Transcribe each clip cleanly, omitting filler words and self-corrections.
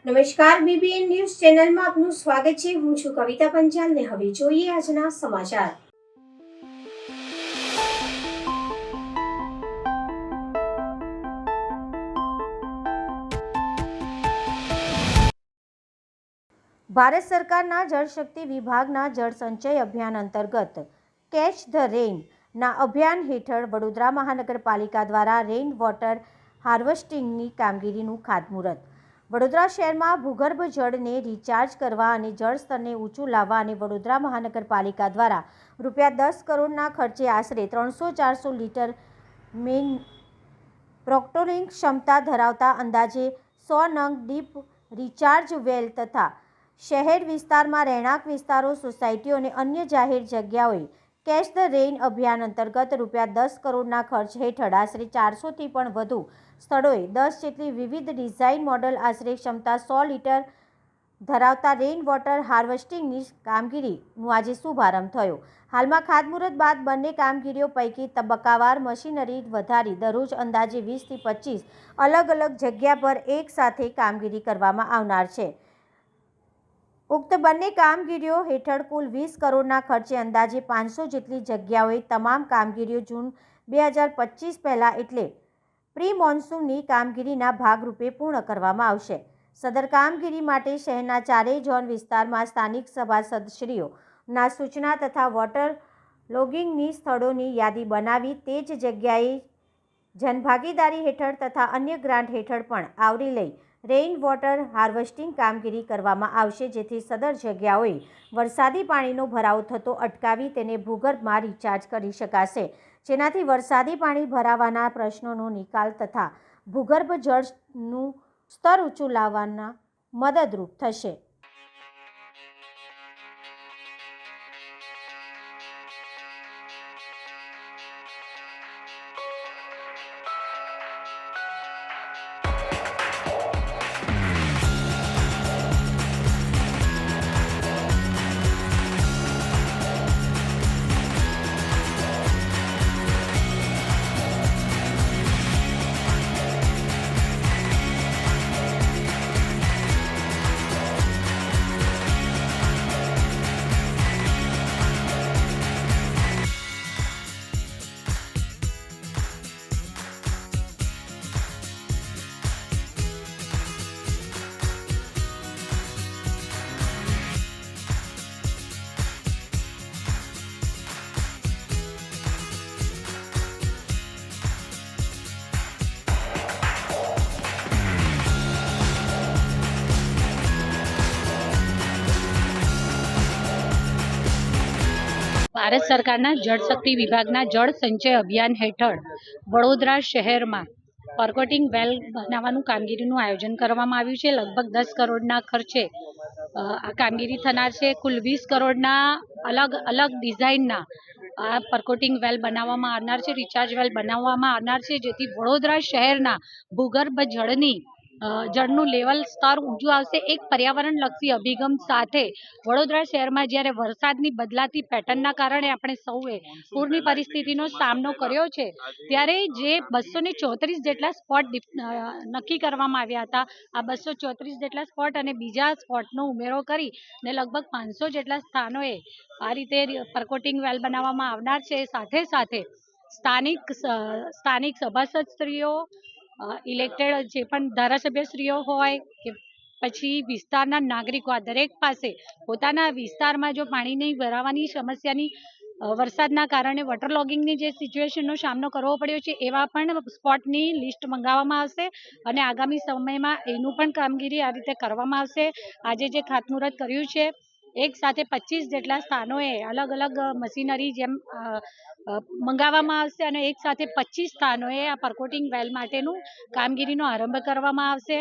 નમસ્કાર, BBN news ચેનલમાં આપનું સ્વાગત છે। હું છું કવિતા પંચાલ ને હવે જોઈએ આજના સમાચાર। ભારત સરકારના જળશક્તિ વિભાગના જળ સંચય અભિયાન અંતર્ગત કેચ ધ રેઇનના અભિયાન હેઠળ વડોદરા મહાનગરપાલિકા દ્વારા રેઇન વોટર હાર્વેસ્ટિંગની કામગીરીનું ખાતમુહૂર્ત। વડોદરા શહેરમાં ભૂગર્ભ જળને રિચાર્જ કરવા અને જળ સ્તરને ઊંચું લાવવા અને વડોદરા મહાનગરપાલિકા દ્વારા ₹10 કરોડના ખર્ચે આશરે 300-400 લીટર મેઇન પ્રોક્ટોલિંગ ક્ષમતા ધરાવતા અંદાજે 100 નંગ ડીપ રિચાર્જ વેલ તથા શહેર વિસ્તારમાં રહેણાંક વિસ્તારો, સોસાયટીઓ અને અન્ય જાહેર જગ્યાઓએ કેચ ધ રેઇન અભિયાન અંતર્ગત ₹10 કરોડના ખર્ચ હેઠળ આશરે 400થી પણ વધુ સ્થળોએ 10 જેટલી વિવિધ ડિઝાઇન મોડલ આશરે ક્ષમતા 100 લીટર ધરાવતા રેઇન વોટર હાર્વેસ્ટિંગની કામગીરીનું આજે શુભારંભ થયો। હાલમાં ખાતમુહૂર્ત બાદ બંને કામગીરીઓ પૈકી તબક્કાવાર મશીનરી વધારી દરરોજ અંદાજે 20થી 25 અલગ અલગ જગ્યા પર એક સાથે કામગીરી કરવામાં આવનાર છે। ઉક્ત બંને કામગીરીઓ હેઠળ કુલ 20 કરોડના ખર્ચે અંદાજે 500 જેટલી જગ્યાઓએ તમામ કામગીરીઓ જૂન 2025 પહેલાં એટલે પ્રી મોન્સૂનની કામગીરીના ભાગરૂપે પૂર્ણ કરવામાં આવશે। સદર કામગીરી માટે શહેરના ચારેય ઝોન વિસ્તારમાં સ્થાનિક સભાસદશ્રીઓના સૂચના તથા વોટર લોગિંગની સ્થળોની યાદી બનાવી તે જ જગ્યાએ જનભાગીદારી હેઠળ તથા અન્ય ગ્રાન્ટ હેઠળ પણ આવરી લઈ રેઇન વોટર હાર્વેસ્ટિંગ કામગીરી કરવામાં આવશે, જેથી સદર જગ્યાઓએ વરસાદી પાણીનો ભરાવો થતો અટકાવી તેને ભૂગર્ભમાં રિચાર્જ કરી શકાશે, જેનાથી વરસાદી પાણી ભરાવાના પ્રશ્નોનો નિકાલ તથા ભૂગર્ભ જળનું સ્તર ઊંચું લાવવાના મદદરૂપ થશે। ભારત સરકારના જળશક્તિ વિભાગના જળ સંચય અભિયાન હેઠળ વડોદરા શહેરમાં પરકોટિંગ વેલ બનાવવાનું કામગીરીનું આયોજન કરવામાં આવ્યું છે। લગભગ 10 કરોડના ખર્ચે આ કામગીરી થનાર છે। કુલ 20 કરોડના અલગ અલગ ડિઝાઇનના આ પરકોટિંગ વેલ બનાવવામાં આવનાર છે, રિચાર્જ વેલ બનાવવામાં આવનાર છે, જેથી વડોદરા શહેરના ભૂગર્ભ જળનું લેવલ સ્તર ઊંચું આવશે। એક પર્યાવરણલક્ષી અભિગમ સાથે વડોદરા શહેરમાં જ્યારે વરસાદની બદલાતી પેટર્નના કારણે આપણે સૌએ પૂરની પરિસ્થિતિનો સામનો કર્યો છે, ત્યારે જે 234 જેટલા સ્પોટ નક્કી કરવામાં આવ્યા હતા, આ 234 જેટલા સ્પોટ અને બીજા સ્પોટનો ઉમેરો કરીને લગભગ 500 જેટલા સ્થાનોએ આ રીતે પરકોટિંગ વેલ બનાવવામાં આવનાર છે। સાથે સાથે સ્થાનિક સભાસદશ્રીઓ, ઇલેક્ટેડ જે પણ ધારાસભ્યશ્રીઓ હોય કે પછી વિસ્તારના નાગરિકો, આ દરેક પાસે પોતાના વિસ્તારમાં જો પાણીની ભરાવાની સમસ્યાની વરસાદના કારણે વોટર લોગિંગની જે સિચ્યુએશનનો સામનો કરવો પડ્યો છે, એવા પણ સ્પોટની લિસ્ટ મંગાવવામાં આવશે અને આગામી સમયમાં એનું પણ કામગીરી આ રીતે કરવામાં આવશે। આજે જે ખાતમુહૂર્ત કર્યું છે, એક સાથે 25 જેટલા સ્થાનોએ અલગ અલગ મશીનરી જેમ મંગાવવામાં આવશે અને એક સાથે 25 સ્થાનોએ આ પરકોટિંગ વેલ માટેનું કામગીરીનો આરંભ કરવામાં આવશે,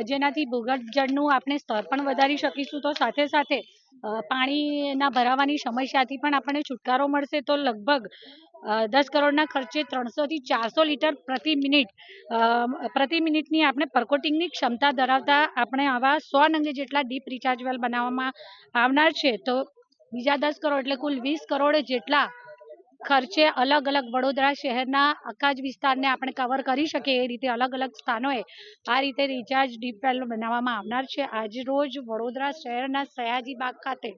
જેનાથી ભૂગર્ભ જળનું આપણે સ્તર પણ વધારી શકીશું। તો સાથે સાથે પાણીના ભરાવાની સમસ્યાથી પણ આપણને છુટકારો મળશે। તો લગભગ 10 કરોડના ખર્ચે 300થી 400 લીટર પ્રતિ મિનિટની આપણે પરકોટિંગની ક્ષમતા ધરાવતા આપણે આવા 100 નંગ જેટલા ડીપ રિચાર્જ વેલ બનાવવામાં આવનાર છે। તો બીજા 10 કરોડ એટલે કુલ 20 કરોડ જેટલા ખર્ચે અલગ અલગ વડોદરા શહેરના આખા જ વિસ્તારને આપણે કવર કરી શકીએ એ રીતે અલગ અલગ સ્થાનોએ આ રીતે રિચાર્જ ડીપ વેલ બનાવવામાં આવનાર છે. આજ રોજ વડોદરા શહેરના સયાજી બાગ ખાતે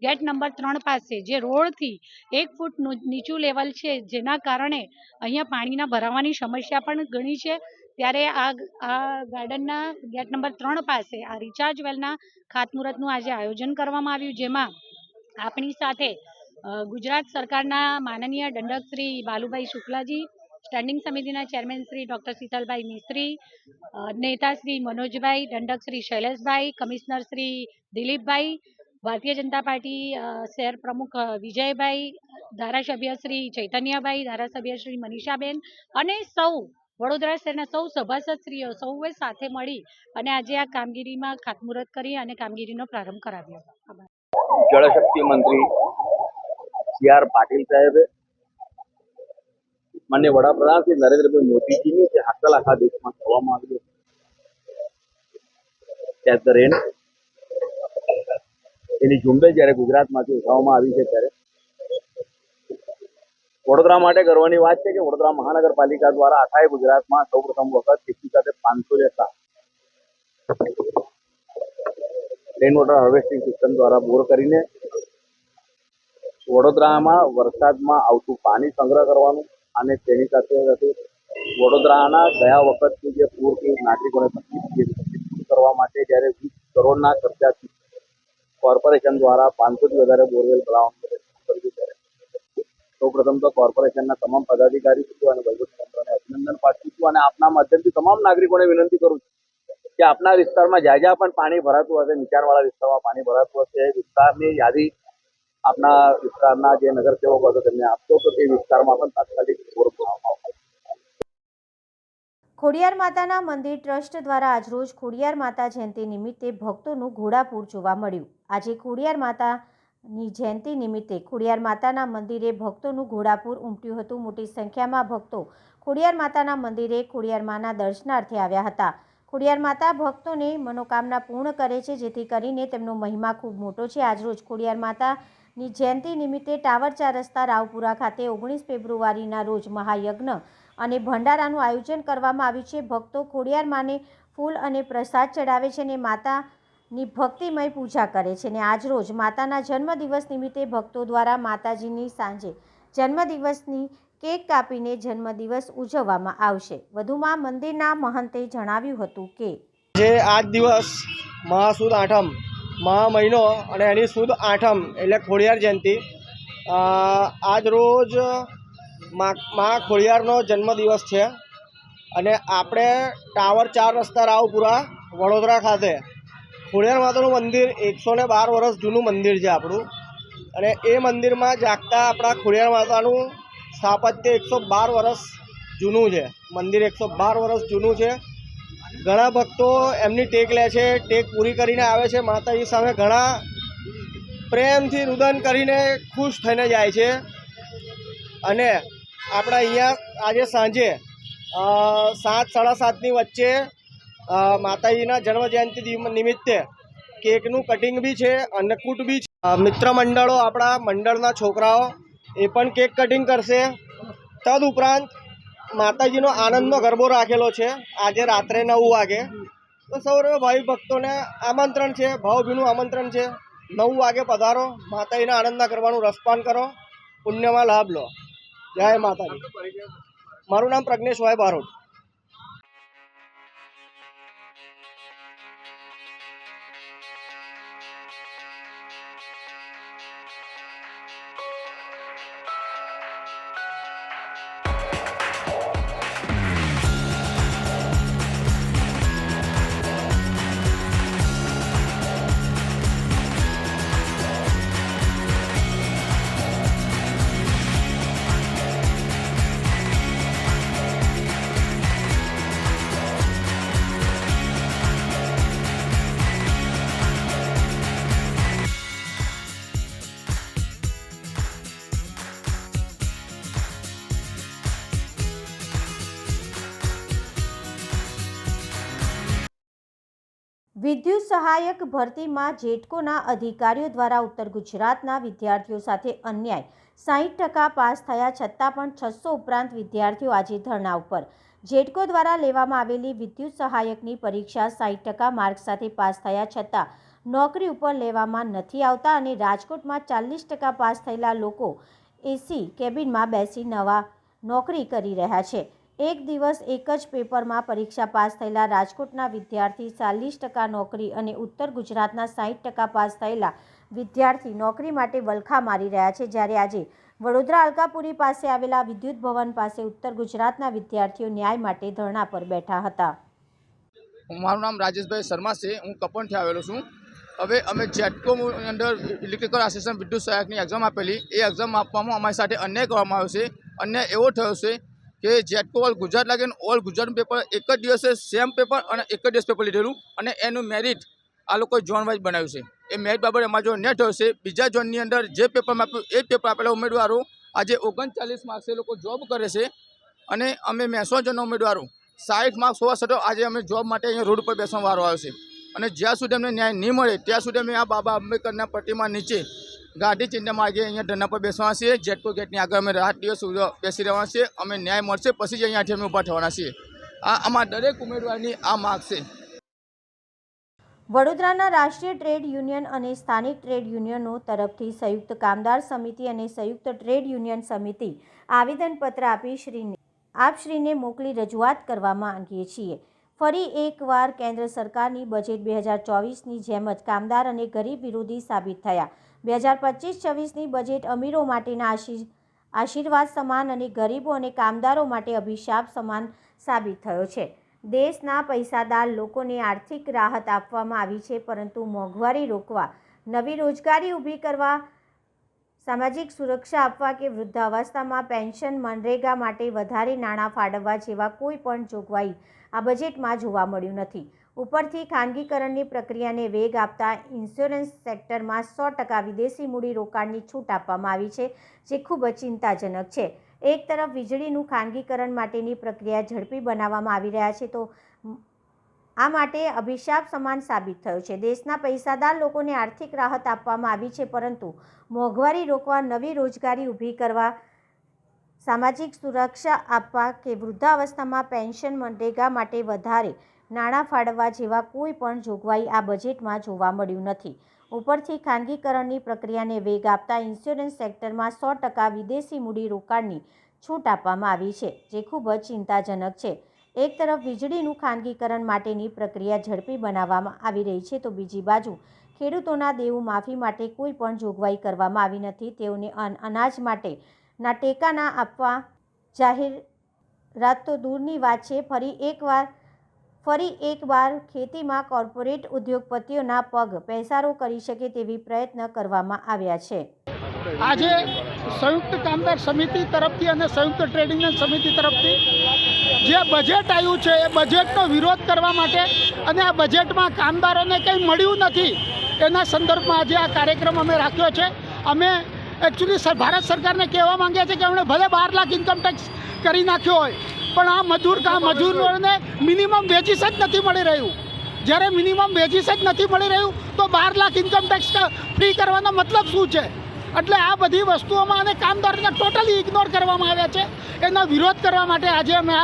ગેટ નંબર 3 પાસે જે રોડથી 1 ફૂટ નીચું લેવલ છે, જેના કારણે અહીંયા પાણીના ભરાવાની સમસ્યા પણ ઘણી છે, ત્યારે આ ગાર્ડનના ગેટ નંબર 3 પાસે આ રિચાર્જ વેલના ખાતમુહૂર્તનું આજે આયોજન કરવામાં આવ્યું, જેમાં આપણી સાથે ગુજરાત સરકારના માનનીય દંડક શ્રી બાલુભાઈ શુક્લાજી, સ્ટેન્ડિંગ સમિતિના ચેરમેન શ્રી ડૉક્ટર શીતલભાઈ મિસ્ત્રી, નેતા શ્રી મનોજભાઈ, દંડક શ્રી શૈલેષભાઈ, કમિશનર શ્રી દિલીપભાઈ, ભારતીય જનતા પાર્ટી શહેર પ્રમુખ વિજયભાઈ, ધારાસભ્ય શ્રી ચૈતન્યભાઈ, ધારાસભ્ય શ્રી મનીષાબેન અને સૌ વડોદરા શહેરના સૌ સભાસદશ્રીઓ સૌએ સાથે મળી અને આજે આ કામગીરીમાં ખાતમુહૂર્ત કરી અને કામગીરીનો પ્રારંભ કરાવ્યો. જળશક્તિ મંત્રી સી.આર. પાટીલ સાહેબે માન્ય વડાપ્રધાન શ્રી નરેન્દ્રભાઈ મોદીજીની જે હાકલ આખા દેશમાં કરવામાં આવી કેચ ધ રેન એની ઝુંબેશ જ્યારે ગુજરાતમાંથી ઉઠાવવામાં આવી છે, ત્યારે વડોદરા માટે ગર્વની વાત છે કે વડોદરા મહાનગરપાલિકા દ્વારા આખા ગુજરાતમાં સૌપ્રથમ વખત એકી સાથે 500 જેટલા રેઇન વોટર હાર્વેસ્ટિંગ સિસ્ટમ દ્વારા બોર કરીને વડોદરામાં વરસાદમાં આવતું પાણી સંગ્રહ કરવાનું અને તેની સાથે સાથે વડોદરાના ગયા વખતની જે પૂરથી નાગરિકોને તકલીફ કરવા માટે જ્યારે 20 કરોડના ખર્ચાથી કોર્પોરેશન દ્વારા 500થી વધારે બોરવેલ બનાવવાનું કર્યું, ત્યારે સૌપ્રથમ તો કોર્પોરેશનના તમામ પદાધિકારીઓ અને વહીવટીતંત્રને અભિનંદન પાઠવું છું અને આપના માધ્યમથી તમામ નાગરિકોને વિનંતી કરું છું કે આપના વિસ્તારમાં જ્યાં જ્યાં પણ પાણી ભરાતું હશે, નીચાણવાળા વિસ્તારમાં પાણી ભરાતું હશે, વિસ્તારની યાદી આપના વિસ્તારના જે નગરસેવકો હતો તેમને આપશો તો તે વિસ્તારમાં પણ તાત્કાલિક બોર બનાવવામાં આવશે. ખોડિયાર માતાના મંદિર ટ્રસ્ટ દ્વારા આજરોજ ખોડિયાર માતા જયંતિ નિમિત્તે ભક્તોનું ઘોડાપૂર જોવા મળ્યું. આજે ખોડિયાર માતાની જયંતિ નિમિત્તે ખોડિયાર માતાના મંદિરે ભક્તોનું ઘોડાપૂર ઉમટ્યું હતું. મોટી સંખ્યામાં ભક્તો ખોડિયાર માતાના મંદિરે ખોડિયાર માના દર્શનાર્થે આવ્યા હતા. ખોડિયાર માતા ભક્તોને મનોકામના પૂર્ણ કરે છે, જેથી કરીને તેમનો મહિમા ખૂબ મોટો છે. આજરોજ ખોડિયાર માતાની જયંતિ નિમિત્તે ટાવર 4 રસ્તા રાવપુરા ખાતે 19 ફેબ્રુઆરીના રોજ મહાયજ્ઞ અને ભંડારાનું આયોજન કરવામાં આવ્યું છે. ભક્તો ખોડિયાર માને ફૂલ અને પ્રસાદ ચડાવે છે અને માતાની ભક્તિમય પૂજા કરે છે. અને આજરોજ માતાના જન્મદિવસ નિમિત્તે ભક્તો દ્વારા માતાજીની સાંજે જન્મદિવસની કેક કાપીને જન્મદિવસ ઉજવવામાં આવશે. વધુમાં મંદિરના મહંતે જણાવ્યું હતું કે જે આજ દિવસ મહાસુદ આઠમ, મહા મહિનો અને એની સુદ આઠમ એટલે ખોડિયાર જયંતિ, આજ રોજ મા ખોડિયારનો જન્મદિવસ છે અને આપણે ટાવર 4 રસ્તા રાવપુરા વડોદરા ખાતે ખોડિયાર માતાનું મંદિર 112 વર્ષ જૂનું મંદિર છે આપણું, અને એ મંદિરમાં જાગતા આપણા ખોડિયાર માતાનું સ્થાપત્ય 112 વર્ષ જૂનું છે. મંદિર 112 વર્ષ જૂનું છે. ઘણા ભક્તો એમની ટેક લે છે, ટેક પૂરી કરીને આવે છે. માતાજી સામે ઘણા પ્રેમથી રુદન કરીને ખુશ થઈને જાય છે. અને આપણે અહીંયા આજે સાંજે 7-7:30ની વચ્ચે માતાજીના જન્મજયંતિ નિમિત્તે કેકનું કટિંગ બી છે, અન્નકૂટ બી છે. મિત્ર મંડળો, આપણા મંડળના છોકરાઓ એ પણ કેક કટિંગ કરશે. તદ ઉપરાંત માતાજીનો આનંદનો ગરબો રાખેલો છે આજે રાત્રે 9 વાગે. તો સૌને ભાઈ ભક્તોને આમંત્રણ છે, ભાવભીનું આમંત્રણ છે. 9 વાગે પધારો, માતાજીના આનંદના ગરબાનું રસપાન કરો, પુણ્યમાં લાભ લો. જય માતાજી. મારું નામ પ્રજ્ઞેશભાઈ બારોટ. વિદ્યુત સહાયક ભરતીમાં જેટકોના અધિકારીઓ દ્વારા ઉત્તર ગુજરાતના વિદ્યાર્થીઓ સાથે અન્યાય 60% પાસ થયા છતાં પણ 600 ઉપરાંત વિદ્યાર્થીઓ આજે ધરણા ઉપર। જેટકો દ્વારા લેવામાં આવેલી વિદ્યુત સહાયકની પરીક્ષા 60% માર્ક સાથે પાસ થયા છતાં નોકરી ઉપર લેવામાં નથી આવતા અને રાજકોટમાં 40% પાસ થયેલા લોકો એસી કેબિનમાં બેસી નવા નોકરી કરી રહ્યા છે। એક દિવસ એક જ પેપરમાં પરીક્ષા પાસ થયેલા રાજકોટના વિદ્યાર્થી 40% નોકરી અને ઉત્તર ગુજરાતના 60% પાસ થયેલા વિદ્યાર્થી નોકરી માટે વલખા મારી રહ્યા છે। જ્યારે આજે વડોદરા અલકાપુરી પાસે આવેલા વિદ્યુત ભવન પાસે ઉત્તર ગુજરાતના વિદ્યાર્થીઓ ન્યાય માટે ધરણા પર બેઠા હતા। મારું નામ રાજેશભાઈ શર્મા છે। હું કપણથી આવેલો છું। હવે અમે જેટકો અંદર ઇલેક્ટ્રિકલ આસિસ્ટન્ટ વિદ્યુત સહાયકની એક્ઝામ આપેલી। એ એક્ઝામ આપવામાં અમારી સાથે અન્યાય કરવામાં આવ્યો છે। અન્યાય એવો થયો છે કે જેટકો ઓલ ગુજરાત લાગે ઓલ ગુજરાતનું પેપર એક જ દિવસે સેમ પેપર અને એક જ દિવસ પેપર લીધેલું અને એનું મેરિટ આ લોકોએ ઝોન વાઇઝ બનાવ્યું છે। એ મેરિટ બાબતે અમારો જો અન્યાય થયો છે। બીજા ઝોનની અંદર જે પેપરમાં આપ્યું એ જ પેપર આપેલા ઉમેદવારો આજે 39 માર્ક્સે લોકો જોબ કરે છે અને અમે મહેસાણા ઝોનના ઉમેદવારો 60 માર્ક્સ હોવા છતાં આજે અમે જોબ માટે અહીંયા રોડ ઉપર બેસવાનો વારો આવ્યો છે અને જ્યાં સુધી અમને ન્યાય નહીં મળે ત્યાં સુધી અમે આ બાબા આંબેડકરના પ્રતિમા નીચે ગાંધી ચિહ્ન માર્ગે અહીંયા ધરણા પર બેસવાના છીએ। જેટકો ગેટની આગળ અમે રાત દિવસ બેસી રહેવાના છીએ। અમે ન્યાય મળશે પછી જ અહીંયાથી અમે ઊભા થવાના છીએ। આ અમારા દરેક ઉમેદવારની આ માગ છે। વડોદરાના રાષ્ટ્રીય ટ્રેડ યુનિયન અને સ્થાનિક ટ્રેડ યુનિયનો તરફથી સંયુક્ત કામદાર સમિતિ અને સંયુક્ત ટ્રેડ યુનિયન સમિતિ આવેદનપત્ર આપશ્રીને મોકલી રજૂઆત કરવા માંગીએ છીએ। ફરી એકવાર કેન્દ્ર સરકારની બજેટ 2024ની જેમ જ કામદાર અને ગરીબ વિરોધી સાબિત થયા। 2025-26ની બજેટ અમીરો માટેના આશીર્વાદ સમાન અને ગરીબો અને કામદારો માટે અભિશાપ સમાન સાબિત થયો છે। દેશના પૈસાદાર લોકોને આર્થિક રાહત આપવામાં આવી છે, પરંતુ મોંઘવારી રોકવા, નવી રોજગારી ઊભી કરવા, સામાજિક સુરક્ષા આપવા કે વૃદ્ધાવસ્થામાં પેન્શન, મનરેગા માટે વધારે નાણાં ફાળવવા જેવા કોઈ પણ જોગવાઈ આ બજેટમાં જોવા મળ્યું નથી। ઉપરથી ખાનગીકરણની પ્રક્રિયાને વેગ આપતા ઇન્સ્યોરન્સ સેક્ટરમાં 100% વિદેશી મૂડીરોકાણની છૂટ આપવામાં આવી છે, જે ખૂબ જ ચિંતાજનક છે। એક તરફ વીજળીનું ખાનગીકરણ માટેની પ્રક્રિયા ઝડપી બનાવવામાં આવી રહ્યા છે, તો આ માટે અભિશાપ સમાન સાબિત થયો છે। દેશના પૈસાદાર લોકોને આર્થિક રાહત આપવામાં આવી છે, પરંતુ મોંઘવારી રોકવા, નવી રોજગારી ઊભી કરવા, સામાજિક સુરક્ષા આપવા કે વૃદ્ધાવસ્થામાં પેન્શન, મનરેગા માટે વધારે નાણાં ફાળવવા જેવા કોઈ પણ જોગવાઈ આ બજેટમાં જોવા મળ્યું નથી। ઉપરથી ખાનગીકરણની પ્રક્રિયાને વેગ આપતા ઇન્સ્યોરન્સ સેક્ટરમાં 100% વિદેશી મૂડીરોકાણની છૂટ આપવામાં આવી છે, જે ખૂબ જ ચિંતાજનક છે। એક તરફ વીજળીનું ખાનગીકરણ માટેની પ્રક્રિયા ઝડપી બનાવવામાં આવી રહી છે, તો બીજી બાજુ ખેડૂતોના દેવું માફી માટે કોઈ પણ જોગવાઈ કરવામાં આવી નથી। તેઓને અનાજ માટેના ટેકા ના આપવા જાહેરાત તો દૂરની વાત છે, ફરી એકવાર ખેતીમાં કોર્પોરેટ ઉદ્યોગપતિઓના પગ પેસારો કરી શકે તેવી પ્રયત્ન કરવામાં આવ્યા છે। આજે સંયુક્ત કામદાર સમિતિ તરફથી અને સંયુક્ત ટ્રેડ યુનિયન સમિતિ તરફથી જે બજેટ આવ્યું છે એ બજેટનો વિરોધ કરવા માટે અને આ બજેટમાં કામદારોને કંઈ મળ્યું નથી એના સંદર્ભમાં આજે આ કાર્યક્રમ અમે રાખ્યો છે। અમે એકચ્યુઅલી ભારત સરકારને કહેવા માંગીએ છીએ કે એમણે ભલે 12 લાખ ઇન્કમ ટેક્સ કરી નાખ્યો હોય, પણ આ મજૂરોને મિનિમમ વેજીસ જ નથી મળી રહ્યું। જ્યારે મિનિમમ વેજીસ જ નથી મળી રહ્યું તો 12 લાખ ઇન્કમ ટેક્સ ફ્રી કરવાનો મતલબ શું છે? એટલે આ બધી વસ્તુઓમાં અને કામદારોને ટોટલી ઇગ્નોર કરવામાં આવ્યા છે। એનો વિરોધ કરવા માટે આજે અમે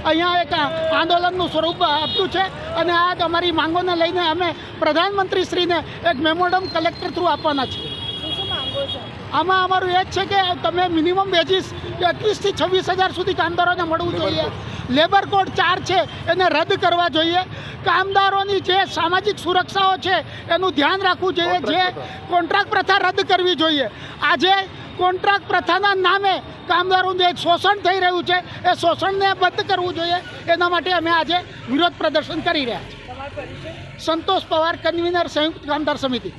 અહીંયા એક આંદોલનનું સ્વરૂપ આપ્યું છે અને આ અમારી માંગોને લઈને અમે પ્રધાનમંત્રીશ્રીને એક મેમોરન્ડમ કલેક્ટર થ્રુ આપવાના છીએ। આમાં અમારું એ જ છે કે તમે મિનિમમ વેજીસ 21 થી 26,000 સુધી કામદારોને મળવું જોઈએ। લેબર કોડ 4 છે એને રદ કરવા જોઈએ। કામદારોની જે સામાજિક સુરક્ષાઓ છે એનું ધ્યાન રાખવું જોઈએ। જે કોન્ટ્રાક્ટ પ્રથા રદ કરવી જોઈએ। આજે કોન્ટ્રાક્ટ પ્રથાના નામે કામદારોનું જે શોષણ થઈ રહ્યું છે એ શોષણને બંધ કરવું જોઈએ। એના માટે અમે આજે વિરોધ પ્રદર્શન કરી રહ્યા છીએ। સંતોષ પવાર, કન્વીનર, સંયુક્ત કામદાર સમિતિ।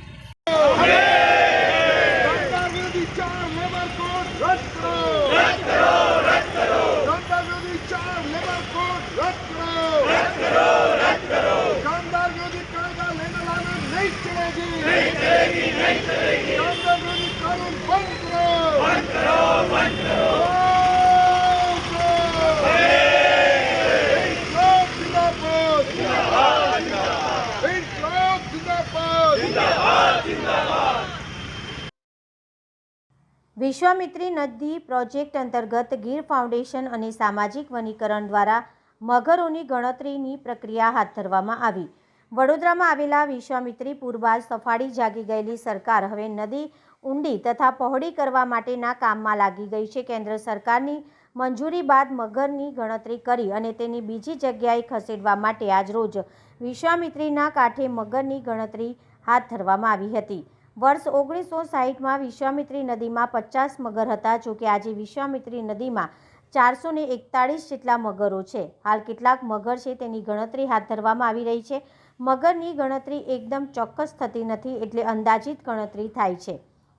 વિશ્વામિત્રી નદી પ્રોજેક્ટ અંતર્ગત ગીર ફાઉન્ડેશન અને સામાજિક વનીકરણ દ્વારા મગરોની ગણતરીની પ્રક્રિયા હાથ ધરવામાં આવી. વડોદરામાં આવેલા વિશ્વામિત્રી પૂર બાદ સફાળી જાગી ગયેલી સરકાર હવે નદી ઊંડી તથા પહોળી કરવા માટેના કામમાં લાગી ગઈ છે. કેન્દ્ર સરકારની મંજૂરી બાદ મગરની ગણતરી કરી અને તેની બીજી જગ્યાએ ખસેડવા માટે આજરોજ વિશ્વામિત્રીના કાંઠે મગરની ગણતરી હાથ ધરવામાં આવી હતી. વર્ષ 1960માં વિશ્વામિત્રી નદીમાં 50 મગર હતા. જોકે આજે વિશ્વામિત્રી નદીમાં 441 જેટલા મગરો છે. હાલ કેટલાક મગર છે તેની ગણતરી હાથ ધરવામાં આવી રહી છે. મગરની ગણતરી એકદમ ચોક્કસ થતી નથી, એટલે અંદાજિત ગણતરી થાય છે.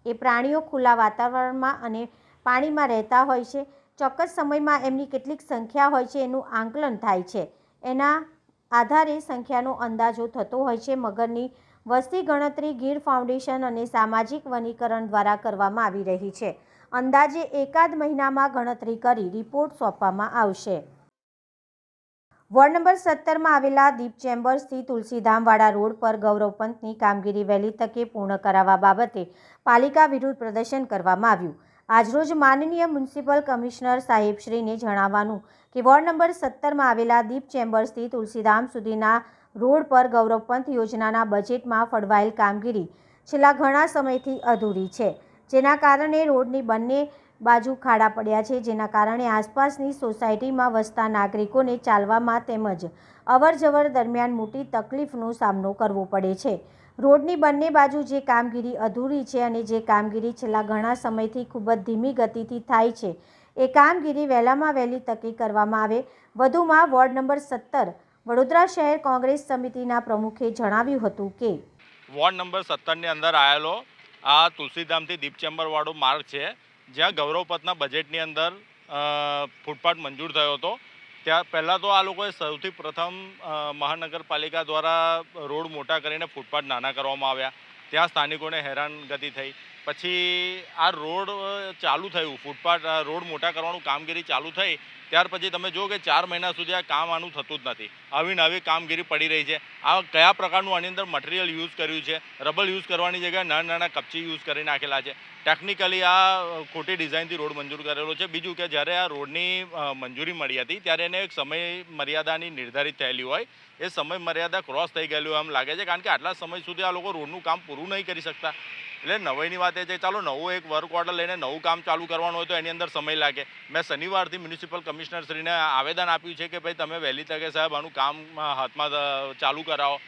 એ પ્રાણીઓ ખુલ્લા વાતાવરણમાં અને પાણીમાં રહેતા હોય છે. ચોક્કસ સમયમાં એમની કેટલીક સંખ્યા હોય છે એનું આંકલન થાય છે. એના આધારે સંખ્યાનો અંદાજો થતો હોય છે. મગરની વસ્તી ગણતરી ગીર ફાઉન્ડેશન અને સામાજિક વનીકરણ દ્વારા કરવામાં આવી રહી છે. અંદાજે એકાદ મહિનામાં ગણતરી કરી રિપોર્ટ સોંપવામાં આવશે. વોર્ડ નંબર 17માં આવેલા દીપ ચેમ્બર્સથી તુલસીધામવાળા રોડ પર ગૌરવ પંથની કામગીરી વહેલી તકે પૂર્ણ કરાવવા બાબતે પાલિકા વિરુદ્ધ પ્રદર્શન કરવામાં આવ્યું. આજરોજ માનનીય મ્યુનિસિપલ કમિશનર સાહેબશ્રીને જણાવવાનું કે વોર્ડ નંબર 17માં આવેલા દીપ ચેમ્બર્સથી તુલસીધામ સુધીના રોડ પર ગૌરવ પંથ યોજનાના બજેટમાં ફળવાયેલ કામગીરી છેલ્લા ઘણા સમયથી અધૂરી છે, જેના કારણે રોડની બંને બાજુ ખાડા પડ્યા છે, જેના કારણે આસપાસની સોસાયટીમાં વસતા નાગરિકોને ચાલવામાં તેમજ અવરજવર દરમિયાન મોટી તકલીફનો સામનો કરવો પડે છે. રોડની બંને બાજુ જે કામગીરી અધૂરી છે અને જે કામગીરી છેલ્લા ઘણા સમયથી ખૂબ જ ધીમી ગતિથી થાય છે, એ કામગીરી વહેલામાં વહેલી તકે કરવામાં આવે. વધુમાં વોર્ડ નંબર 17 વડોદરા શહેર કોંગ્રેસ સમિતિના પ્રમુખે જણાવ્યું હતું કે વોર્ડ નંબર 17ની અંદર આવેલો આ તુલસીધામથી દીપ ચેમ્બરવાળો માર્ગ છે, જ્યાં ગૌરવપથના બજેટની અંદર ફૂટપાથ મંજૂર થયો હતો. ત્યાં પહેલાં તો આ લોકોએ સૌથી પ્રથમ મહાનગરપાલિકા દ્વારા રોડ મોટા કરીને ફૂટપાથ નાના કરવામાં આવ્યા. ત્યાં સ્થાનિકોને હેરાનગતિ થઈ. પછી આ રોડ ચાલુ થયું, ફૂટપાથ રોડ મોટા કરવાનું કામગીરી ચાલુ થઈ. ત્યાર પછી તમે જુઓ કે 4 મહિના સુધી આ કામ આનું થતું જ નથી. આવી નવી કામગીરી પડી રહી છે. આ કયા પ્રકારનું આની અંદર મટીરિયલ યુઝ કર્યું છે? રબર યુઝ કરવાની જગ્યાએ નાના નાના કપચી યુઝ કરી નાખેલા છે. ટેકનિકલી આ ખોટી ડિઝાઇનથી રોડ મંજૂર કરેલો છે. બીજું કે જ્યારે આ રોડની મંજૂરી મળી હતી ત્યારે એને એક સમય મર્યાદાની નિર્ધારિત થયેલી હોય, એ સમય મર્યાદા ક્રોસ થઈ ગયેલું એમ લાગે છે, કારણ કે આટલા સમય સુધી આ લોકો રોડનું કામ પૂરું નહીં કરી શકતા. એટલે નવાઈની વાત એ છે, ચાલો નવો એક વર્ક ઓર્ડર લઈને નવું કામ ચાલુ કરવાનું હોય તો એની અંદર સમય લાગે. મેં શનિવારથી મ્યુનિસિપલ કમિશનરશ્રીને આવેદન આપ્યું છે કે ભાઈ તમે વહેલી તકે સાહેબ આનું કામ હાથમાં ચાલુ કરાવો.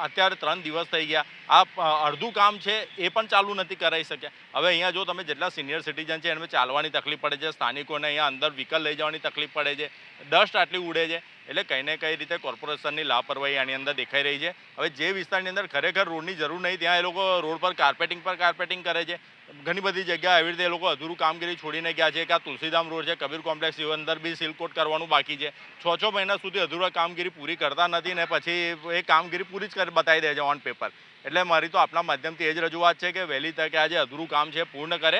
અત્યારે 3 દિવસ થઈ ગયા, આ અડધું કામ છે એ પણ ચાલુ નથી કરાવી શક્યા. હવે અહીંયા જો તમે જેટલા સિનિયર સિટીઝન છે એને ચાલવાની તકલીફ પડે છે, સ્થાનિકોને અહીંયા અંદર વ્હીકલ લઈ જવાની તકલીફ પડે છે, ડસ્ટ આટલી ઉડે છે. એટલે કંઈ ને કંઈ રીતે કોર્પોરેશનની લાપરવાહી આની અંદર દેખાઈ રહી છે. હવે જે વિસ્તારની અંદર ખરેખર રોડની જરૂર નહીં ત્યાં એ લોકો રોડ પર કાર્પેટિંગ કરે છે. ઘણી બધી જગ્યા એવી રીતે એ લોકો અધૂરું કામગીરી છોડીને ગયા છે કે આ તુલસીધામ રોડ છે, કબીર કોમ્પ્લેક્સ અંદર બી સીલકોટ કરવાનું બાકી છે. 6 મહિના સુધી અધૂરા કામગીરી પૂરી કરતા નથી ને પછી એ કામગીરી પૂરી જ કરી બતાવી દે છે ઓન પેપર. એટલે મારી તો આપણા માધ્યમથી એ જ રજૂઆત છે કે વહેલી તકે આજે અધૂરું કામ છે પૂર્ણ કરે.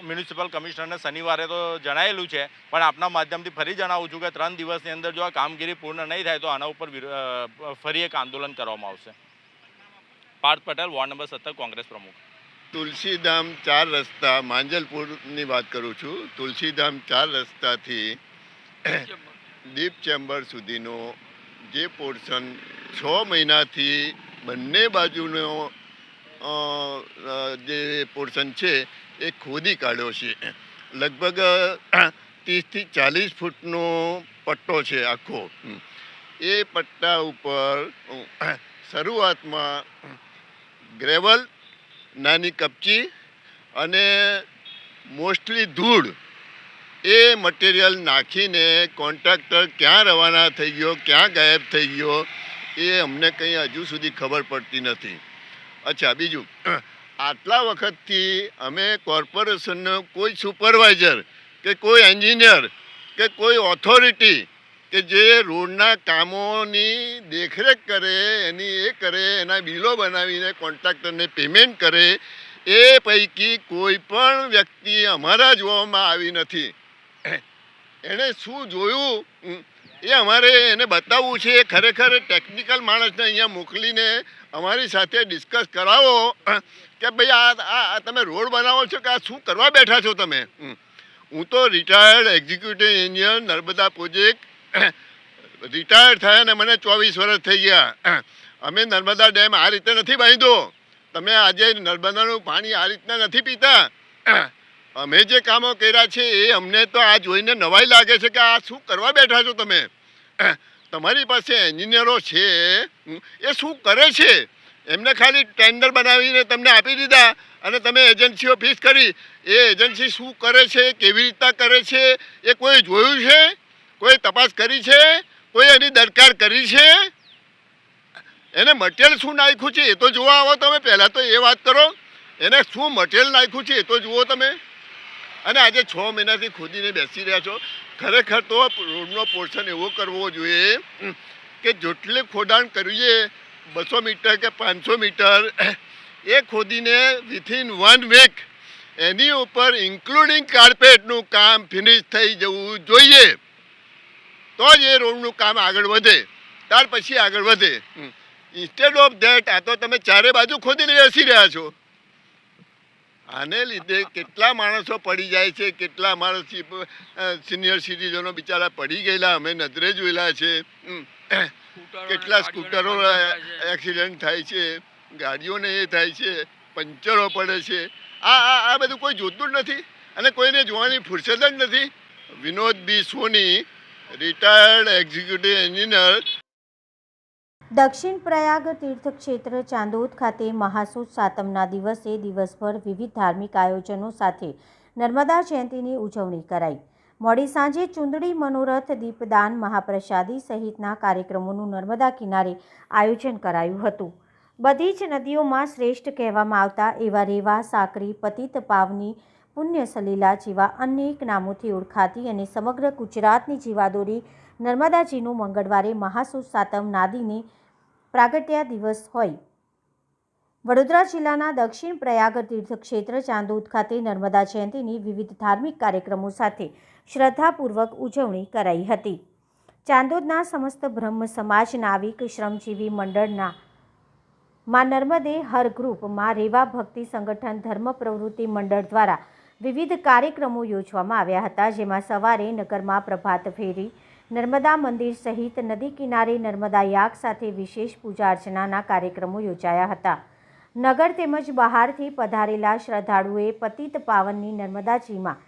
મ્યુનિસિપલ કમિશનરને શનિવારે તો જણાયેલું છે, પણ આપના માધ્યમથી ફરી જણાવું છું કે 3 દિવસની અંદર જો આ કામગીરી પૂર્ણ નહીં થાય તો આના ઉપર ફરી એક આંદોલન કરવામાં આવશે. પાર્થ પટેલ, વોર્ડ નંબર 17, કોંગ્રેસ પ્રમુખ. તુલસીધામ 4 રસ્તા માંજલપુરની વાત કરું છું. તુલસીધામ 4 રસ્તાથી દીપ ચેમ્બર સુધીનો જે પોર્શન 6 મહિનાથી બંને બાજુનો જે પોર્શન છે એ ખોદી કાઢ્યો છે. લગભગ 30થી 40 ફૂટનો પટ્ટો છે આખો. એ પટ્ટા ઉપર શરૂઆતમાં ગ્રેવલ, નાની કપચી અને મોસ્ટલી ધૂળ એ મટીરિયલ નાખીને કોન્ટ્રાક્ટર ક્યાં રવાના થઈ ગયો, ક્યાં ગાયબ થઈ ગયો એ અમને કંઈ હજુ સુધી ખબર પડતી નથી. અચ્છા, બીજું, આટલા વખતથી અમે કોર્પોરેશનનો કોઈ સુપરવાઇઝર કે કોઈ એન્જિનિયર કે કોઈ ઓથોરિટી કે જે રોડના કામોની દેખરેખ કરે, એના બિલો બનાવીને કોન્ટ્રાક્ટરને પેમેન્ટ કરે, એ પૈકી કોઈ પણ વ્યક્તિ અમારા જોવામાં આવી નથી. એણે શું જોયું એ અમારે એને બતાવવું છે. એ ખરેખર ટેકનિકલ માણસને અહીંયા મોકલીને અમારી સાથે ડિસ્કસ કરાવો કે ભાઈ આ તમે રોડ બનાવો છો કે આ શું કરવા બેઠા છો તમે. હું તો retired executive engineer Narmada project retired થયા ને મને 24 વર્ષ થઈ ગયા. અમે નર્મદા ડેમ આ રીતે નથી બાંધ્યો. તમે આજે નર્મદાનું પાણી આ રીતના નથી પીતા. અમે જે કામો કર્યા છે એ અમને તો આ જોઈને નવાઈ લાગે છે કે આ શું કરવા બેઠા છો તમે. તમારી પાસે એન્જિનિયરો છે એ શું કરે છે? એમને ખાલી ટેન્ડર બનાવીને તમને આપી દીધા અને તમે એજન્સીઓ ફિક્સ કરી. એ એજન્સી શું કરે છે, કેવી રીતના કરે છે એ કોઈ જોયું છે? કોઈ તપાસ કરી છે? કોઈ એની દરકાર કરી છે? એને મટીરિયલ શું નાખ્યું છે એ તો જોવા આવો તમે. પહેલાં તો એ વાત કરો, એને શું મટીરિયલ નાખ્યું છે એ તો જુઓ તમે. અને આજે 6 મહિનાથી ખોદીને બેસી રહ્યા છો. ખરેખર તો રોડનો પોર્શન એવો કરવો જોઈએ કે જેટલું ખોદાણ કરીએ 200 મીટર કે 500 મીટર એ ખોદીને વિથિન 1 વીક એની ઉપર ઇન્ક્લુડિંગ કાર્પેટનું કામ ફિનિશ થઈ જવું જોઈએ. તો જ એ રોડનું કામ આગળ વધે, ત્યાર પછી આગળ વધે. ઇન્સ્ટેડ ઓફ ધેટ આ તો તમે ચારે બાજુ ખોદીને બેસી રહ્યા છો. આને લીધે કેટલા માણસો પડી જાય છે, કેટલા માણસ સિનિયર સિટીઝનો બિચારા પડી ગયેલા અમે નજરે જોયેલા છે. કેટલા સ્કૂટરો એક્સિડન્ટ થાય છે, ગાડીઓને એ થાય છે, પંચરો પડે છે. આ બધું કોઈ જોતું જ નથી અને કોઈને જોવાની ફુરસદ જ નથી. વિનોદ બી સોની, રિટાયર્ડ એક્ઝિક્યુટિવ એન્જિનિયર. દક્ષિણ પ્રયાગ તીર્થક્ષેત્ર ચાંદોદ ખાતે મહાસુદ સાતમના દિવસે દિવસભર વિવિધ ધાર્મિક આયોજનો સાથે નર્મદા જયંતીની ઉજવણી કરાઈ. મોડી સાંજે ચુંદડી મનોરથ, દીપદાન, મહાપ્રસાદી સહિતના કાર્યક્રમોનું નર્મદા કિનારે આયોજન કરાયું હતું. બધી જ નદીઓમાં શ્રેષ્ઠ કહેવામાં આવતા એવા રેવા, સાકરી, પતિત પાવની, પુણ્ય સલીલા જેવા અનેક નામોથી ઓળખાતી અને સમગ્ર ગુજરાતની જીવાદોરી નર્મદાજીનું મંગળવારે મહાસુદ સાતમ નાદીને પ્રાગટ્ય દિવસ હોય. વડોદરા જિલ્લાના દક્ષિણ પ્રયાગ તીર્થક્ષેત્ર ચાંદોદ ખાતે નર્મદા જયંતીની વિવિધ ધાર્મિક કાર્યક્રમો સાથે શ્રદ્ધાપૂર્વક ઉજવણી કરાઈ હતી. ચાંદોદના સમસ્ત બ્રહ્મ સમાજ નાવિક શ્રમજીવી મંડળના માં નર્મદે હર ગ્રુપ, માં રેવા ભક્તિ સંગઠન ધર્મ પ્રવૃત્તિ મંડળ દ્વારા વિવિધ કાર્યક્રમો યોજવામાં આવ્યા હતા. જેમાં સવારે નગરમાં પ્રભાત ફેરી, નર્મદા મંદિર સહિત નદી કિનારે નર્મદા યાગ સાથે વિશેષ પૂજા અર્ચનાના કાર્યક્રમો યોજાયા હતા. નગર તેમજ બહારથી પધારેલા શ્રદ્ધાળુઓએ પતિત પાવનની નર્મદાજીમાં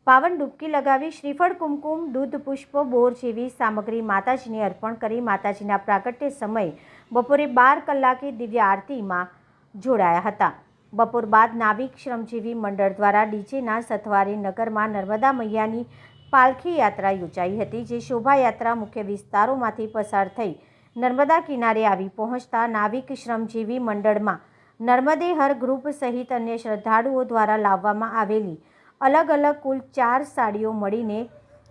પાવન ડૂબકી લગાવી શ્રીફળ, કુમકુમ, દૂધ, પુષ્પ, બોર જેવી સામગ્રી માતાજીને અર્પણ કરી માતાજીના પ્રાગટ્ય સમયે બપોરે 12 કલાકે દિવ્ય આરતીમાં જોડાયા હતા. બપોર બાદ નાવિક શ્રમજીવી મંડળ દ્વારા ડીજેના સથવારે નગરમાં નર્મદા મૈયાની પાલખી યાત્રા યોજાઈ હતી. જે શોભાયાત્રા મુખ્ય વિસ્તારોમાંથી પસાર થઈ નર્મદા કિનારે આવી પહોંચતા નાવિક શ્રમજીવી મંડળમાં નર્મદે હર ગ્રુપ સહિત અન્ય શ્રદ્ધાળુઓ દ્વારા લાવવામાં આવેલી અલગ અલગ કુલ 4 સાડીઓ મળીને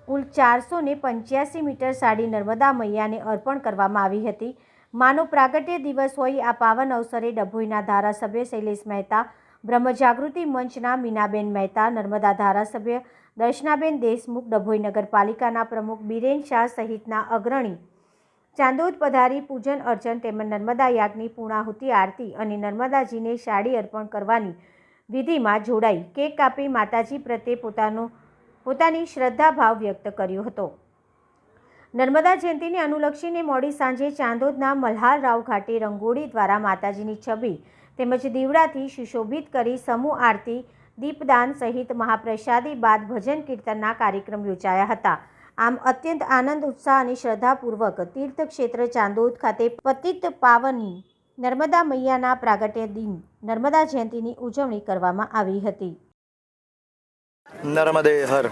કુલ 485 મીટર સાડી નર્મદા મૈયાને અર્પણ કરવામાં આવી હતી. માનો પ્રાગટ્ય દિવસ હોય આ પાવન અવસરે ડભોઈના ધારાસભ્ય શૈલેષ મહેતા, બ્રહ્મ જાગૃતિ મંચના મીનાબેન મહેતા, નર્મદા ધારાસભ્ય દર્શનાબેન દેશમુખ, ડભોઈ નગરપાલિકાના પ્રમુખ બિરેન શાહ સહિતના અગ્રણી ચાંદોદ પધારી પૂજન અર્ચન તેમજ નર્મદા યાગની પૂર્ણાહુતિ આરતી અને નર્મદાજીને સાડી અર્પણ કરવાની વિધિમાં જોડાઈ કેક કાપી માતાજી પ્રત્યે પોતાની શ્રદ્ધાભાવ વ્યક્ત કર્યો હતો. નર્મદા જયંતીને અનુલક્ષીને મોડી સાંજે ચાંદોદના મલ્હારરાવ ઘાટે રંગોળી દ્વારા માતાજીની છબી તેમજ દીવડાથી સુશોભિત કરી સમૂહ આરતી, દીપદાન સહિત મહાપ્રસાદી બાદ ભજન કીર્તનના કાર્યક્રમ યોજાયા હતા. આમ અત્યંત આનંદ, ઉત્સાહ અને શ્રદ્ધાપૂર્વક તીર્થક્ષેત્ર ચાંદોદ ખાતે પતિત પાવની નર્મદા મૈયાના પ્રાગટ્ય દિન નર્મદા જયંતીની ઉજવણી કરવામાં આવી હતી. નર્મદે હર.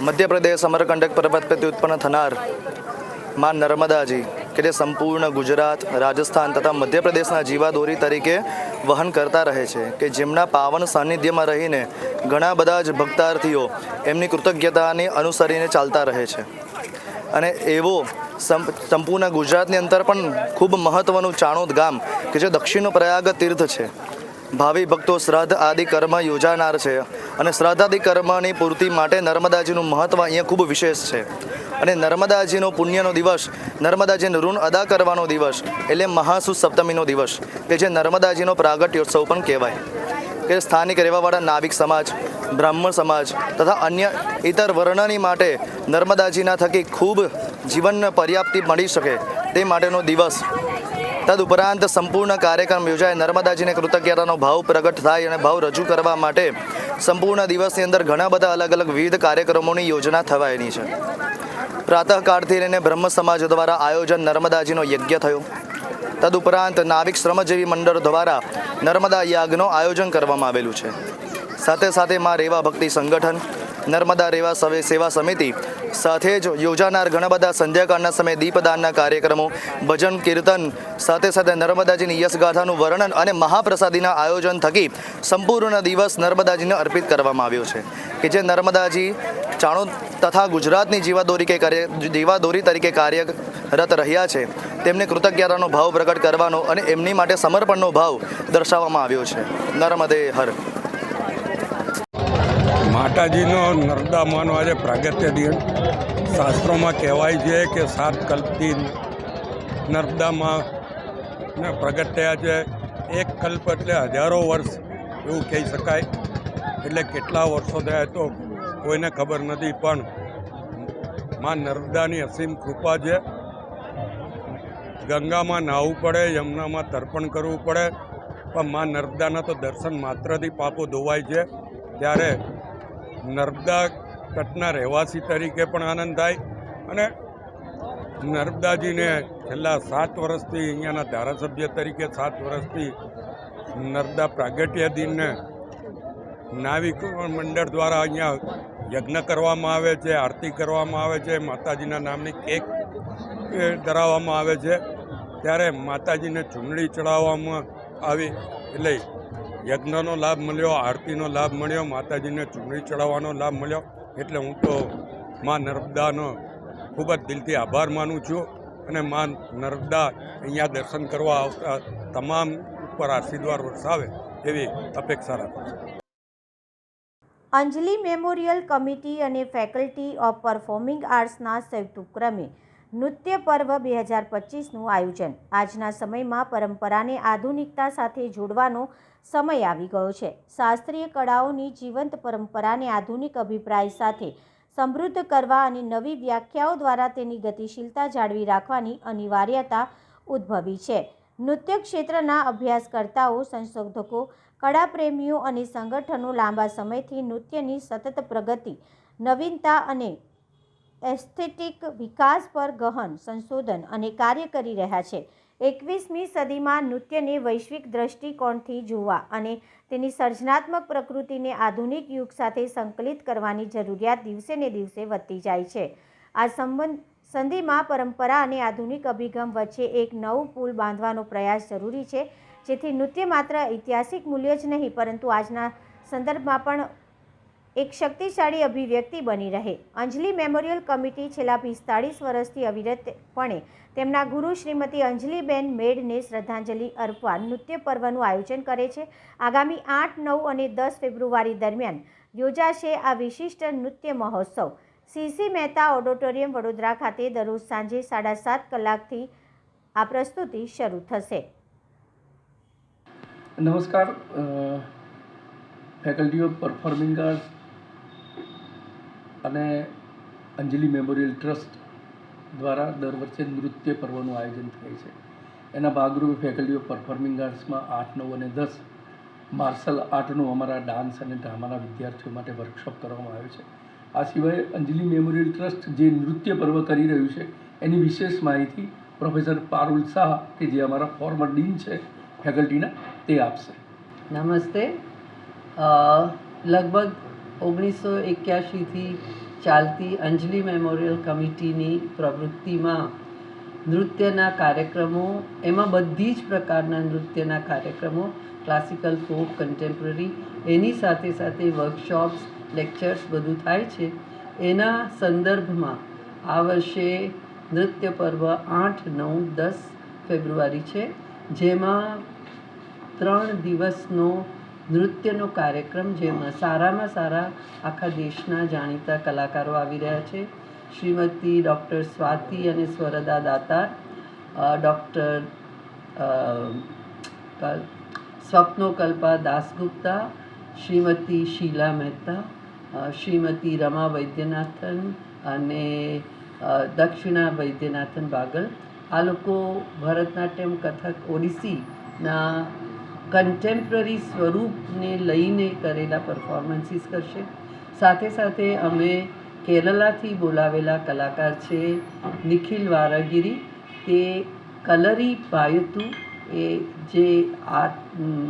મધ્યપ્રદેશ અમરકંટક પર્વત પરથી ઉત્પન્ન થનાર માં નર્મદાજી કે જે સંપૂર્ણ ગુજરાત, રાજસ્થાન તથા મધ્યપ્રદેશના જીવાદોરી તરીકે વહન કરતા રહે છે, કે જેમના પાવન સાનિધ્યમાં રહીને ઘણા બધા જ ભક્તાર્થીઓ એમની કૃતજ્ઞતાને અનુસરીને ચાલતા રહે છે. અને એવો સંપૂર્ણ ગુજરાતની અંદર પણ ખૂબ મહત્ત્વનું ચાણોદ ગામ કે જે દક્ષિણ પ્રયાગ તીર્થ છે. ભાવિ ભક્તો શ્રાદ્ધ આદિ કર્મ યોજાનાર છે અને શ્રાદ્ધ આદિ કર્મની પૂર્તિ માટે નર્મદાજીનું મહત્ત્વ અહીંયા ખૂબ વિશેષ છે. અને નર્મદાજીનો પુણ્યનો દિવસ, નર્મદાજીનું ઋણ અદા કરવાનો દિવસ એટલે મહાસુદ સપ્તમીનો દિવસ કે જે નર્મદાજીનો પ્રાગટ્યોત્સવ પણ કહેવાય. કે સ્થાનિક રહેવાવાળા નાવિક સમાજ, બ્રાહ્મણ સમાજ તથા અન્ય ઇતર વર્ણની માટે નર્મદાજીના થકી ખૂબ જીવન પર્યાપ્તિ મળી શકે તે માટેનો દિવસ. તદુપરાંત સંપૂર્ણ કાર્યક્રમ યોજાય, નર્મદાજીને કૃતજ્ઞતાનો ભાવ પ્રગટ થાય અને ભાવ રજૂ કરવા માટે સંપૂર્ણ દિવસની અંદર ઘણા બધા અલગ અલગ વિવિધ કાર્યક્રમોની યોજના થવાયેલી છે. પ્રાતઃકાળથી લઈને બ્રહ્મ સમાજ દ્વારા આયોજન નર્મદાજીનો યજ્ઞ થયો. તદુપરાંત નાવિક શ્રમજીવી મંડળ દ્વારા નર્મદા યાગનું આયોજન કરવામાં આવેલું છે. સાથે સાથે માં રેવા ભક્તિ સંગઠન, નર્મદા રેવા સેવા સમિતિ સાથે જ યોજાનાર ઘણા બધા સંધ્યાકાળના સમયે દીપદાનના કાર્યક્રમો, ભજન કીર્તન સાથે સાથે નર્મદાજીની યશગાથાનું વર્ણન અને મહાપ્રસાદીના આયોજન થકી સંપૂર્ણ દિવસ નર્મદાજીને અર્પિત કરવામાં આવ્યો છે. કે જે નર્મદાજી ચાણોદ તથા ગુજરાતની જીવાદોરી તરીકે કાર્યરત રહ્યા છે તેમને કૃતજ્ઞતાનો ભાવ પ્રગટ કરવાનો અને એમની માટે સમર્પણનો ભાવ દર્શાવવામાં આવ્યો છે. નર્મદે હર. માતાજીનો નર્મદામાંનો આજે પ્રાગટ્ય દિવસ. શાસ્ત્રોમાં કહેવાય છે કે 7 કલ્પથી નર્મદામાં પ્રગટ થયા છે. એક કલ્પ એટલે હજારો વર્ષ એવું કહી શકાય. એટલે કેટલા વર્ષો થયા તો કોઈને ખબર નથી, પણ માં નર્મદાની અસીમ કૃપા છે. ગંગામાં નાહવું પડે, યમુનામાં તર્પણ કરવું પડે, પણ માં નર્મદાના તો દર્શન માત્રથી પાપો ધોવાય છે. ત્યારે નર્મદા તટના રહેવાસી તરીકે પણ આનંદ થાય અને નર્મદાજીને છેલ્લા 7 વર્ષથી અહીંયાના ધારાસભ્ય તરીકે 7 વર્ષથી નર્મદા પ્રાગટ્ય દિનને નાવિક મંડળ દ્વારા અહીંયા યજ્ઞ કરવામાં આવે છે, આરતી કરવામાં આવે છે, માતાજીના નામની કેક ધરાવવામાં આવે છે. ત્યારે માતાજીને ચૂંદડી ચડાવવામાં આવી એટલે યજ્ઞનો લાભ મળ્યો, આરતીનો લાભ મળ્યો, માતાજીને ચૂંદડી ચડાવવાનો લાભ મળ્યો. એટલે હું તો માં નર્મદાનો ખૂબ જ દિલથી આભાર માનું છું અને માં નર્મદા અહીંયા દર્શન કરવા આવતા તમામ ઉપર આશીર્વાદ વરસાવે એવી અપેક્ષા રાખું છું. અંજલિ મેમોરિયલ કમિટી અને ફેકલ્ટી ઓફ પરફોર્મિંગ આર્ટ્સના સંયુક્ત ઉપક્રમે નૃત્ય પર્વ 2025નું આયોજન. આજના સમયમાં પરંપરાને આધુનિકતા સાથે જોડવાનો સમય આવી ગયો છે. શાસ્ત્રીય કળાઓની જીવંત પરંપરાને આધુનિક અભિપ્રાય સાથે સમૃદ્ધ કરવા અને નવી વ્યાખ્યાઓ દ્વારા તેની ગતિશીલતા જાળવી રાખવાની અનિવાર્યતા ઉદ્ભવી છે. નૃત્ય ક્ષેત્રના અભ્યાસકર્તાઓ, સંશોધકો, કળાપ્રેમીઓ અને સંગઠનો લાંબા સમયથી નૃત્યની સતત પ્રગતિ, નવીનતા અને એસ્થેટિક વિકાસ પર ગહન સંશોધન અને કાર્ય કરી રહ્યા છે. 21મી સદીમાં નૃત્યને વૈશ્વિક દ્રષ્ટિકોણથી જોવા અને તેની સર્જનાત્મક પ્રકૃતિને આધુનિક યુગ સાથે સંકલિત કરવાની જરૂરિયાત દિવસે ને દિવસે વધતી જાય છે. આ સંધિમાં પરંપરા અને આધુનિક અભિગમ વચ્ચે એક નવું પુલ બાંધવાનો પ્રયાસ જરૂરી છે, જેથી નૃત્ય માત્ર ઐતિહાસિક મૂલ્ય જ નહીં પરંતુ આજના સંદર્ભમાં પણ એક શક્તિશાળી અભિવ્યક્તિ બની રહે. અંજલિ મેમોરિયલ કમિટી છેલ્લા 45 વર્ષથી અવિરતપણે તેમના ગુરુ શ્રીમતી અંજલિબેન મેડને શ્રદ્ધાંજલિ અર્પવા નૃત્ય પર્વનું આયોજન કરે છે. આગામી 8, 9 અને 10 ફેબ્રુઆરી દરમિયાન યોજાશે આ વિશિષ્ટ નૃત્ય મહોત્સવ. CC મહેતા ઓડિટોરિયમ, વડોદરા ખાતે દરરોજ સાંજે 7:30 કલાકથી આ પ્રસ્તુતિ શરૂ થશે. નમસ્કાર. ફેકલ્ટી ઓફ પરફોર્મિંગ આર્ટ્સ અને અંજલિ મેમોરિયલ ટ્રસ્ટ દ્વારા દર વર્ષે નૃત્ય પર્વનું આયોજન થાય છે. એના ભાગરૂપે ફેકલ્ટી ઓફ પરફોર્મિંગ આર્ટ્સમાં 8, 9 અને 10 માર્શલ આર્ટનું અમારા ડાન્સ અને ડ્રામાના વિદ્યાર્થીઓ માટે વર્કશોપ કરવામાં આવે છે. આ સિવાય અંજલિ મેમોરિયલ ટ્રસ્ટ જે નૃત્ય પર્વ કરી રહ્યું છે એની વિશેષ માહિતી પ્રોફેસર પારુલ શાહ, કે જે અમારા ફોર્મર ડીન છે ફેકલ્ટીના, તે આપશે. નમસ્તે. લગભગ 1981થી ચાલતી અંજલિ મેમોરિયલ કમિટીની પ્રવૃત્તિમાં નૃત્યના કાર્યક્રમો, એમાં બધી જ પ્રકારના નૃત્યના કાર્યક્રમો, ક્લાસિકલ, ફોક, કન્ટેમ્પરરી, એની સાથે સાથે વર્કશોપ્સ, લેક્ચર્સ બધું થાય છે. એના સંદર્ભમાં આ વર્ષે નૃત્ય પર્વ 8, 9, 10 ફેબ્રુઆરી છે, જેમાં 3 દિવસનો નૃત્યનો કાર્યક્રમ, જેમાં સારામાં સારા આખા દેશના જાણીતા કલાકારો આવી રહ્યા છે. શ્રીમતી ડૉક્ટર સ્વાતિ અને સ્વરદા દાતાર, ડૉક્ટર સ્વપ્નોકલ્પા દાસગુપ્તા, શ્રીમતી શીલા મહેતા, શ્રીમતી રમા વૈદ્યનાથન અને દક્ષિણા વૈદ્યનાથન બાગલ. આ લોકો ભરતનાટ્યમ, કથક, ઓડિસીના કન્ટેમ્પરરી સ્વરૂપને લઈને કરેલા પરફોર્મન્સીસ કરશે. સાથે સાથે અમે કેરલાથી બોલાવેલા કલાકાર છે નિખિલ વારાગીરી. તે કલરી પાયતુ, એ જે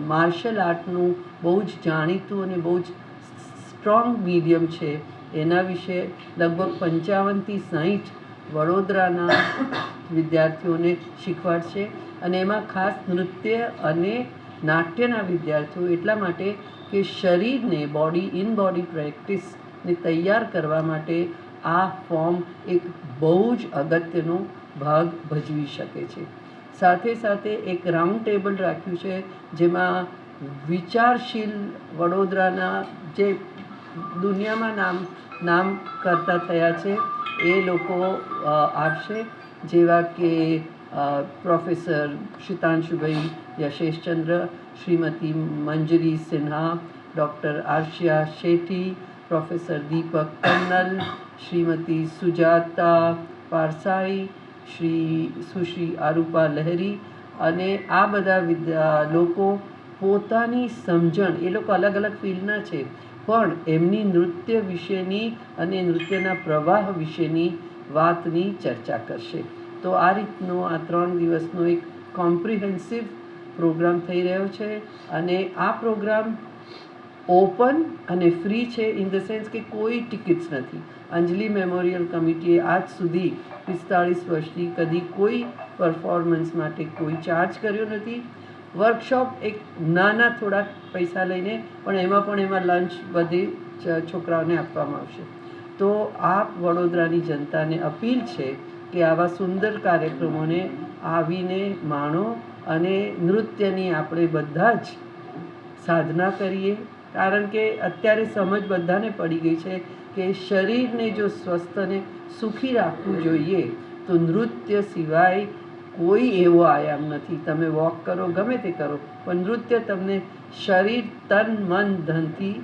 માર્શલ આર્ટનું બહુ જ જાણીતું અને બહુ જ સ્ટ્રોંગ મીડિયમ છે, એના વિશે લગભગ 55થી 60 વડોદરાના વિદ્યાર્થીઓને શીખવાડશે. અને એમાં ખાસ નૃત્ય અને નાટ્યના વિદ્યાર્થીઓ, એટલા માટે કે શરીરને બોડી પ્રેક્ટિસને તૈયાર કરવા માટે આ ફોર્મ એક બહુ જ અગત્યનો ભાગ ભજવી શકે છે. સાથે સાથે એક રાઉન્ડ ટેબલ રાખ્યું છે, જેમાં વિચારશીલ વડોદરાના જે દુનિયામાં નામ કરતા થયા છે એ લોકો આવશે, જેવા કે પ્રોફેસર શિતાંશુભાઈ યશેશચંદ્ર, શ્રીમતી મંજરી સિન્હા, ડૉક્ટર આર્શિયા શેઠી, પ્રોફેસર દીપક કન્નલ, શ્રીમતી સુજાતા પારસાઈ, સુશ્રી આરૂપા લહેરી. અને આ બધા લોકો પોતાની સમજણ, એ લોકો અલગ અલગ ફિલ્ડના છે, પણ એમની નૃત્ય વિશેની અને નૃત્યના પ્રવાહ વિશેની વાતની ચર્ચા કરશે. તો આ રીતનો આ 3 દિવસનો એક કોમ્પ્રિહેન્સિવ પ્રોગ્રામ થઈ રહ્યો છે. અને આ પ્રોગ્રામ ઓપન અને ફ્રી છે, ઇન ધ સેન્સ કે કોઈ ટિકિટ્સ નથી. અંજલિ મેમોરિયલ કમિટીએ આજ સુધી 45 વર્ષથી કદી કોઈ પરફોર્મન્સ માટે કોઈ ચાર્જ કર્યો નથી. વર્કશોપ એક નાના થોડાક પૈસા લઈને, પણ એમાં લંચ બધી છોકરાઓને આપવામાં આવશે. તો આ વડોદરાની જનતાને અપીલ છે કે આવા સુંદર કાર્યક્રમોને આવીને માણો અને નૃત્યની આપણે બધા જ સાધના કરીએ. કારણ કે અત્યારે સમજ બધાને પડી ગઈ છે કે શરીરને જો સ્વસ્થ અને સુખી રાખવું જોઈએ તો નૃત્ય સિવાય કોઈ એવો આયામ નથી. તમે વોક કરો, ગમે તે કરો, પણ નૃત્ય તમને શરીર, તન, મન, ધનથી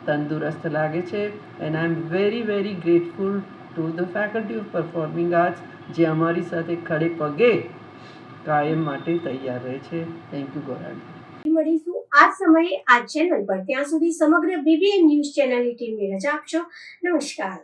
તંદુરસ્ત લાગે છે. And I am very very grateful to the faculty of performing arts, જે અમારી સાથે ખડે પગે કાયમ માટે તૈયાર રહે છે. Thank you Gorani. મળીશું આ સમયે આ ચેનલ પર. ત્યાં સુધી સમગ્ર BBN ન્યૂઝ ચેનલની ટીમને રજા આપશો. નમસ્કાર.